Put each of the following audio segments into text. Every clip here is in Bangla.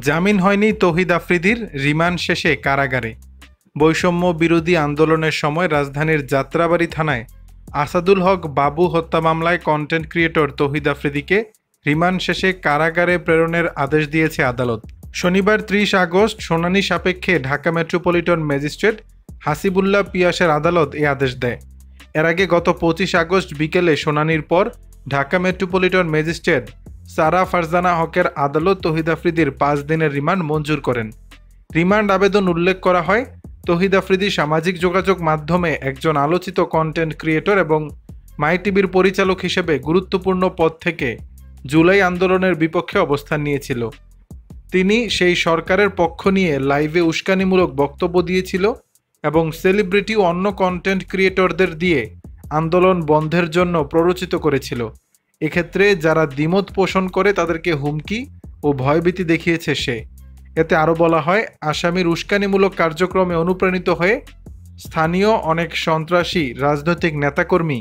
জামিন হয়নি তৌহিদ আফ্রিদির, রিমান্ড শেষে কারাগারে। বৈষম্য বিরোধী আন্দোলনের সময় রাজধানীর যাত্রাবাড়ী থানায় আসাদুল হক বাবু হত্যা মামলায় কন্টেন্ট ক্রিয়েটর তৌহিদ আফ্রিদিকে রিমান্ড শেষে কারাগারে প্রেরণের আদেশ দিয়েছে আদালত। শনিবার ৩০ আগস্ট শুনানি সাপেক্ষে ঢাকা মেট্রোপলিটন ম্যাজিস্ট্রেট হাসিবুল্লাহ পিয়াসের আদালত এই আদেশ দেয়। এর আগে গত ২৫ আগস্ট বিকেলে শুনানির পর ঢাকা মেট্রোপলিটন ম্যাজিস্ট্রেট সারা ফারজানা হকের আদালত তৌহিদ আফ্রিদির ৫ দিনের রিমান্ড মঞ্জুর করেন। রিমান্ড আবেদন উল্লেখ করা হয়, তৌহিদ আফ্রিদি সামাজিক যোগাযোগ মাধ্যমে একজন আলোচিত কন্টেন্ট ক্রিয়েটর এবং মাই টিভির পরিচালক হিসেবে গুরুত্বপূর্ণ পদ থেকে জুলাই আন্দোলনের বিপক্ষে অবস্থান নিয়েছিল। তিনি সেই সরকারের পক্ষ নিয়ে লাইভে উস্কানিমূলক বক্তব্য দিয়েছিল এবং সেলিব্রিটি ও অন্য কন্টেন্ট ক্রিয়েটরদের দিয়ে আন্দোলন বন্ধের জন্য প্ররোচিত করেছিল। এক্ষেত্রে যারা দ্বিমত পোষণ করে তাদেরকে হুমকি ও ভয়ভীতি দেখিয়েছে সে। এতে আরও বলা হয়, আসামির উস্কানিমূলক কার্যক্রমে অনুপ্রাণিত হয়ে স্থানীয় অনেক সন্ত্রাসী রাজনৈতিক নেতাকর্মী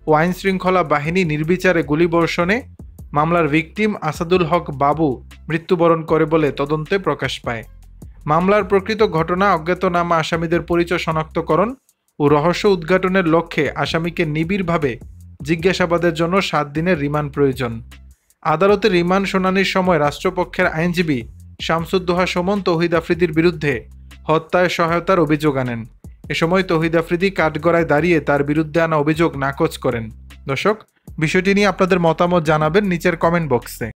ও আইনশৃঙ্খলা বাহিনী নির্বিচারে গুলিবর্ষণে মামলার ভিকটিম আসাদুল হক বাবু মৃত্যুবরণ করে বলে তদন্তে প্রকাশ পায়। মামলার প্রকৃত ঘটনা, অজ্ঞাতনামা আসামিদের পরিচয় শনাক্তকরণ ও রহস্য উদ্ঘাটনের লক্ষ্যে আসামিকে নিবিড়ভাবে জিজ্ঞাসাবাদের জন্য ৭ দিনের রিমান্ড প্রয়োজন। আদালতে রিমান্ড শুনানির সময় রাষ্ট্রপক্ষের আইনজীবী শামসুদ্দোহা সুমন তৌহিদ আফ্রিদির বিরুদ্ধে হত্যায় সহায়তার অভিযোগ আনেন। এ সময় তৌহিদ আফ্রিদি কাঠগড়ায় দাঁড়িয়ে তার বিরুদ্ধে আনা অভিযোগ নাকচ করেন। দর্শক, বিষয়টি নিয়ে আপনাদের মতামত জানাবেন নিচের কমেন্ট বক্সে।